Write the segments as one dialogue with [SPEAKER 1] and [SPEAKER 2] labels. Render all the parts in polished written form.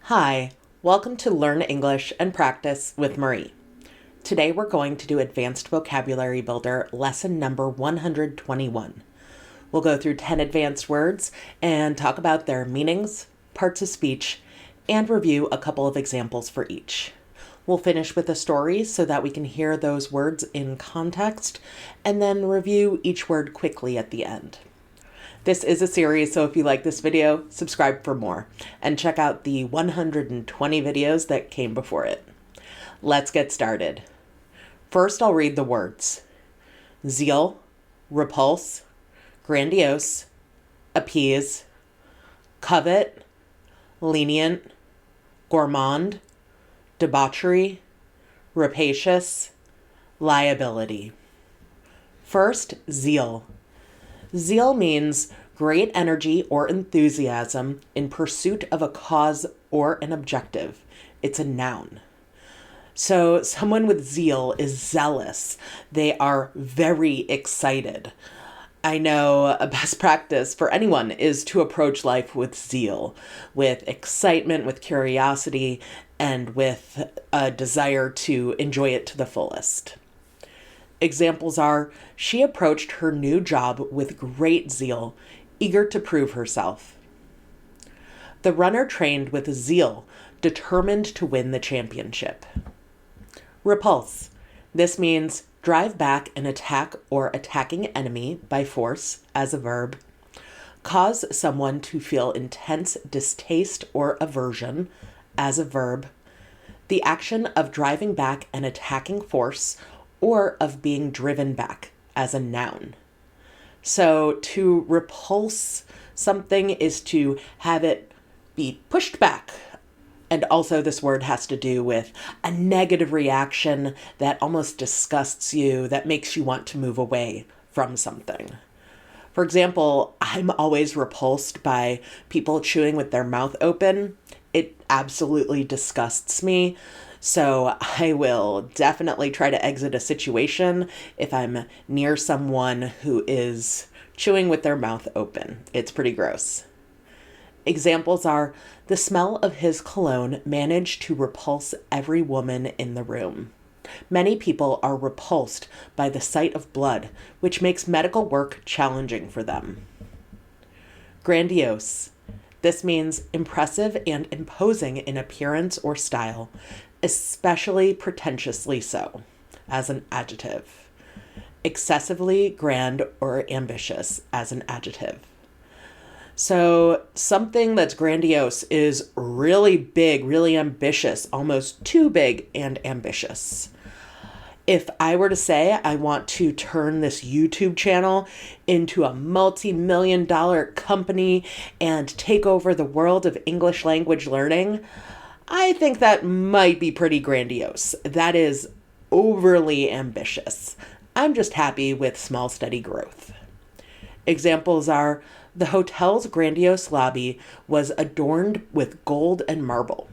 [SPEAKER 1] Hi, welcome to Learn English and Practice with Marie. Today we're going to do Advanced Vocabulary Builder lesson number 121. We'll go through 10 advanced words and talk about their meanings, parts of speech, and review a couple of examples for each. We'll finish with a story so that we can hear those words in context and then review each word quickly at the end. This is a series, so if you like this video, subscribe for more, and check out the 120 videos that came before it. Let's get started. First, I'll read the words. Zeal, Repulse, Grandiose, Appease, Covet, Lenient, Gourmand, Debauchery, Rapacious, Liability. First, zeal. Zeal means great energy or enthusiasm in pursuit of a cause or an objective. It's a noun. So someone with zeal is zealous. They are very excited. I know a best practice for anyone is to approach life with zeal, with excitement, with curiosity, and with a desire to enjoy it to the fullest. Examples are, she approached her new job with great zeal, eager to prove herself. The runner trained with zeal, determined to win the championship. Repulse. This means drive back an attack or attacking enemy by force as a verb. Cause someone to feel intense distaste or aversion as a verb. The action of driving back an attacking force or of being driven back as a noun. So to repulse something is to have it be pushed back. And also this word has to do with a negative reaction that almost disgusts you, that makes you want to move away from something. For example, I'm always repulsed by people chewing with their mouth open. It absolutely disgusts me. So I will definitely try to exit a situation if I'm near someone who is chewing with their mouth open. It's pretty gross. Examples are, the smell of his cologne managed to repulse every woman in the room. Many people are repulsed by the sight of blood, which makes medical work challenging for them. Grandiose. This means impressive and imposing in appearance or style, especially pretentiously so, as an adjective. Excessively grand or ambitious as an adjective. So something that's grandiose is really big, really ambitious, almost too big and ambitious. If I were to say I want to turn this YouTube channel into a multi-million-dollar company and take over the world of English language learning, I think that might be pretty grandiose. That is overly ambitious. I'm just happy with small, steady growth. Examples are, the hotel's grandiose lobby was adorned with gold and marble.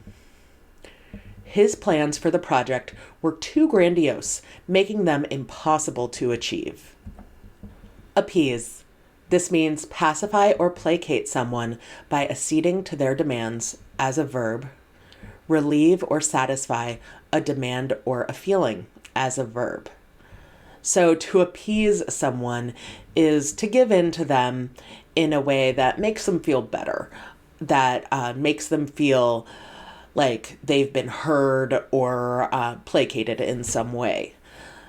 [SPEAKER 1] His plans for the project were too grandiose, making them impossible to achieve. Appease. This means pacify or placate someone by acceding to their demands as a verb. Relieve or satisfy a demand or a feeling as a verb. So to appease someone is to give in to them in a way that makes them feel better, that makes them feel like they've been heard or placated in some way.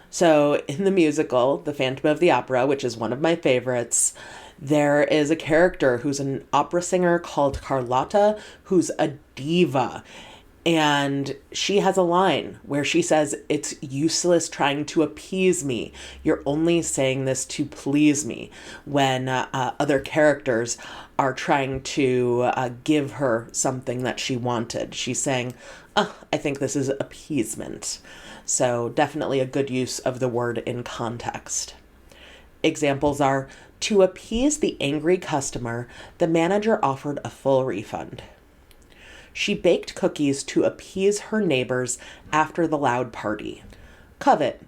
[SPEAKER 1] So in the musical, The Phantom of the Opera, which is one of my favorites, there is a character who's an opera singer called Carlotta, who's a diva. And she has a line where she says, it's useless trying to appease me. You're only saying this to please me, when other characters are trying to give her something that she wanted. She's saying, oh, I think this is appeasement. So definitely a good use of the word in context. Examples are, to appease the angry customer, the manager offered a full refund. She baked cookies to appease her neighbors after the loud party. Covet.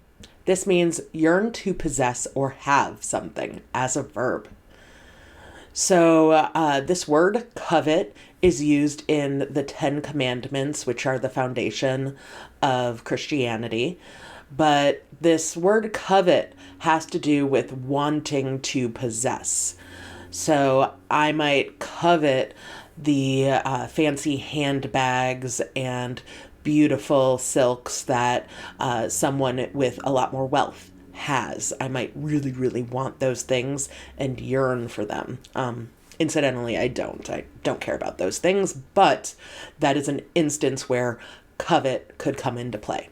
[SPEAKER 1] This means yearn to possess or have something as a verb. So this word covet is used in the Ten Commandments, which are the foundation of Christianity. But this word covet has to do with wanting to possess. So I might covet the fancy handbags and beautiful silks that someone with a lot more wealth has. I might really, really want those things and yearn for them. Incidentally, I don't. I don't care about those things, but that is an instance where covet could come into play.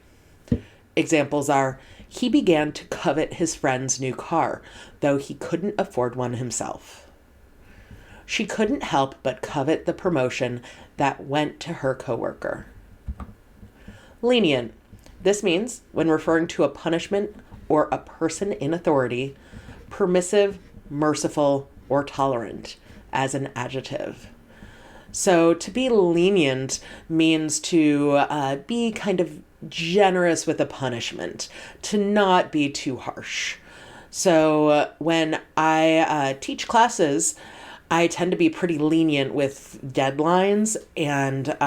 [SPEAKER 1] Examples are, he began to covet his friend's new car, though he couldn't afford one himself. She couldn't help but covet the promotion that went to her coworker. Lenient. This means, when referring to a punishment or a person in authority, permissive, merciful, or tolerant as an adjective. So to be lenient means to be kind of generous with a punishment, to not be too harsh. So when I teach classes, I tend to be pretty lenient with deadlines and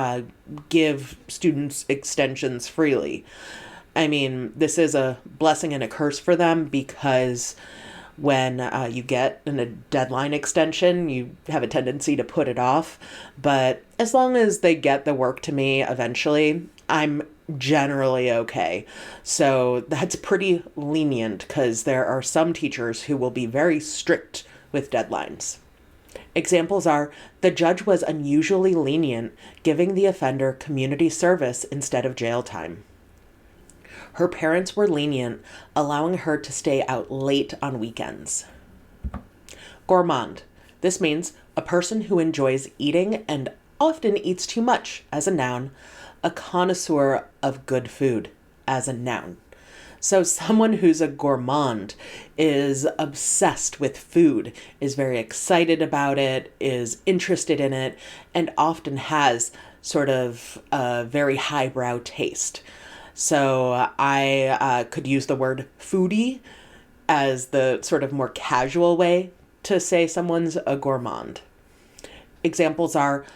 [SPEAKER 1] give students extensions freely. I mean, this is a blessing and a curse for them because when you get a deadline extension, you have a tendency to put it off. But as long as they get the work to me eventually, I'm generally okay. So that's pretty lenient because there are some teachers who will be very strict with deadlines. Examples are, the judge was unusually lenient, giving the offender community service instead of jail time. Her parents were lenient, allowing her to stay out late on weekends. Gourmand. This means a person who enjoys eating and often eats too much as a noun, a connoisseur of good food as a noun. So someone who's a gourmand is obsessed with food, is very excited about it, is interested in it, and often has sort of a very highbrow taste. So I could use the word foodie as the sort of more casual way to say someone's a gourmand. Examples are,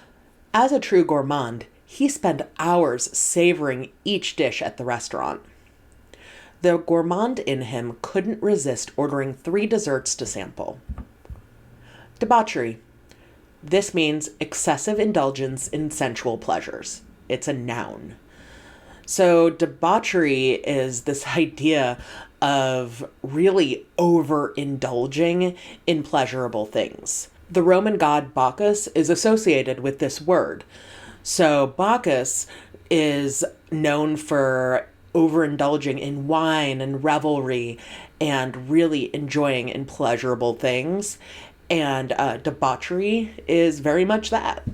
[SPEAKER 1] as a true gourmand, he spent hours savoring each dish at the restaurant. The gourmand in him couldn't resist ordering 3 desserts to sample. Debauchery. This means excessive indulgence in sensual pleasures. It's a noun. So debauchery is this idea of really overindulging in pleasurable things. The Roman god Bacchus is associated with this word. So Bacchus is known for overindulging in wine and revelry and really enjoying in pleasurable things. And debauchery is very much that.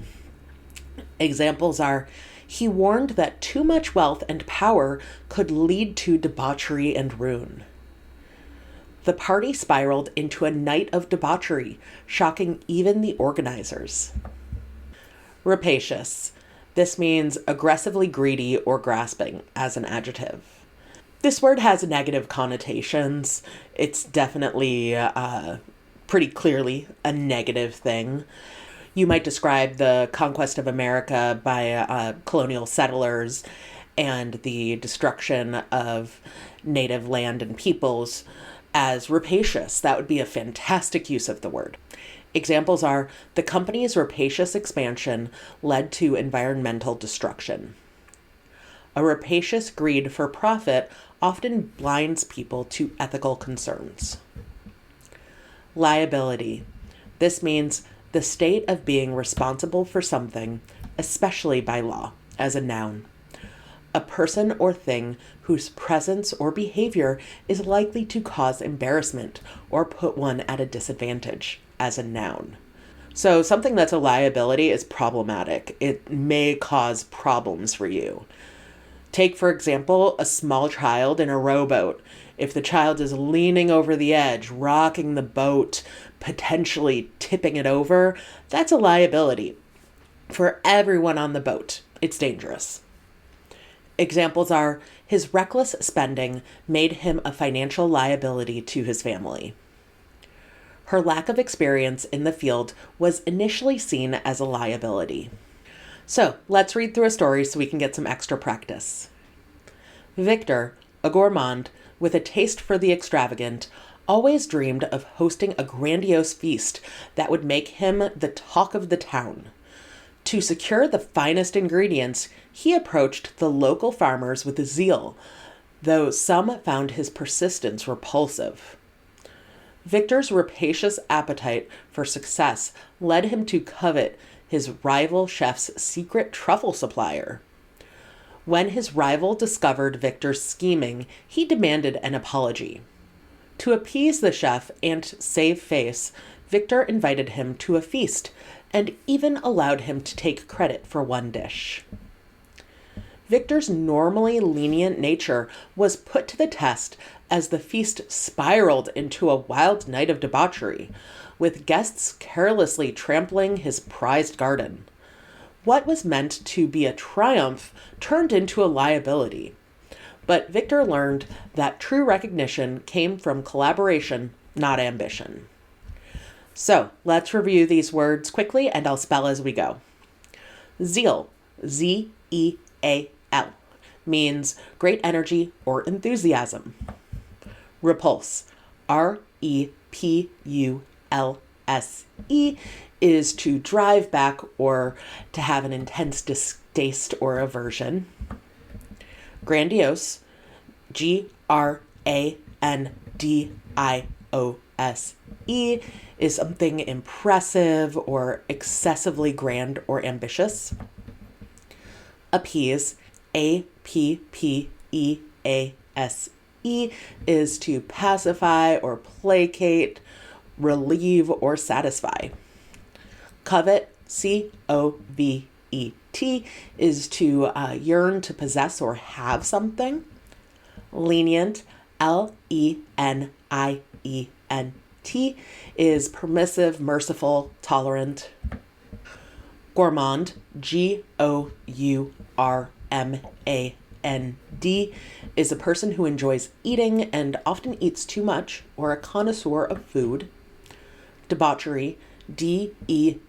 [SPEAKER 1] Examples are, he warned that too much wealth and power could lead to debauchery and ruin. The party spiraled into a night of debauchery, shocking even the organizers. Rapacious. This means aggressively greedy or grasping as an adjective. This word has negative connotations. It's definitely pretty clearly a negative thing. You might describe the conquest of America by colonial settlers and the destruction of native land and peoples as rapacious. That would be a fantastic use of the word. Examples are, the company's rapacious expansion led to environmental destruction. A rapacious greed for profit often blinds people to ethical concerns. Liability. This means the state of being responsible for something, especially by law, as a noun. A person or thing whose presence or behavior is likely to cause embarrassment or put one at a disadvantage, as a noun. So something that's a liability is problematic. It may cause problems for you. Take, for example, a small child in a rowboat. If the child is leaning over the edge, rocking the boat, potentially tipping it over, that's a liability for everyone on the boat. It's dangerous. Examples are, his reckless spending made him a financial liability to his family. Her lack of experience in the field was initially seen as a liability. So let's read through a story so we can get some extra practice. Victor, a gourmand with a taste for the extravagant, always dreamed of hosting a grandiose feast that would make him the talk of the town. To secure the finest ingredients, he approached the local farmers with zeal, though some found his persistence repulsive. Victor's rapacious appetite for success led him to covet his rival chef's secret truffle supplier. When his rival discovered Victor's scheming, he demanded an apology. To appease the chef and save face, Victor invited him to a feast and even allowed him to take credit for one dish. Victor's normally lenient nature was put to the test as the feast spiraled into a wild night of debauchery, with guests carelessly trampling his prized garden. What was meant to be a triumph turned into a liability. But Victor learned that true recognition came from collaboration, not ambition. So let's review these words quickly and I'll spell as we go. Zeal, Z-E-A-L, means great energy or enthusiasm. Repulse, R-E-P-U-L-S-E, is to drive back or to have an intense distaste or aversion. Grandiose, G-R-A-N-D-I-O-S-E, is something impressive or excessively grand or ambitious. Appease, A-P-P-E-A-S-E, is to pacify or placate, relieve or satisfy. Covet, C-O-V-E-T, is to yearn to possess or have something. Lenient, L-E-N-I-E-N-T, is permissive, merciful, tolerant. Gourmand, G-O-U-R-M-A-N-D, is a person who enjoys eating and often eats too much, or a connoisseur of food. Debauchery, D-E-B-A-U-C-H-E-R-Y,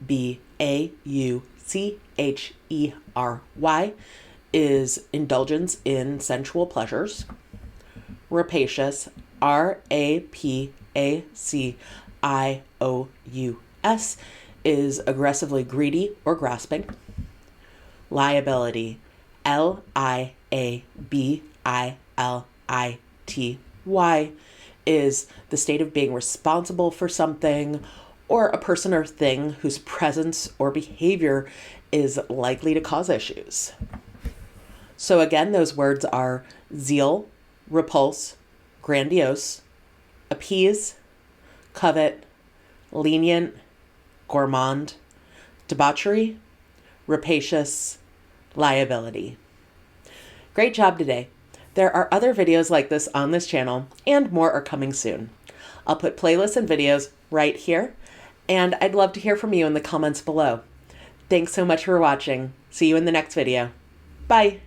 [SPEAKER 1] is indulgence in sensual pleasures. Rapacious, R-A-P-A-C-I-O-U-S, is aggressively greedy or grasping. Liability, L-I-A-B-I-L-I-T-Y, is the state of being responsible for something or a person or thing whose presence or behavior is likely to cause issues. So again, those words are zeal, repulse, grandiose, appease, covet, lenient, gourmand, debauchery, rapacious, liability. Great job today. There are other videos like this on this channel, and more are coming soon. I'll put playlists and videos right here, and I'd love to hear from you in the comments below. Thanks so much for watching. See you in the next video. Bye.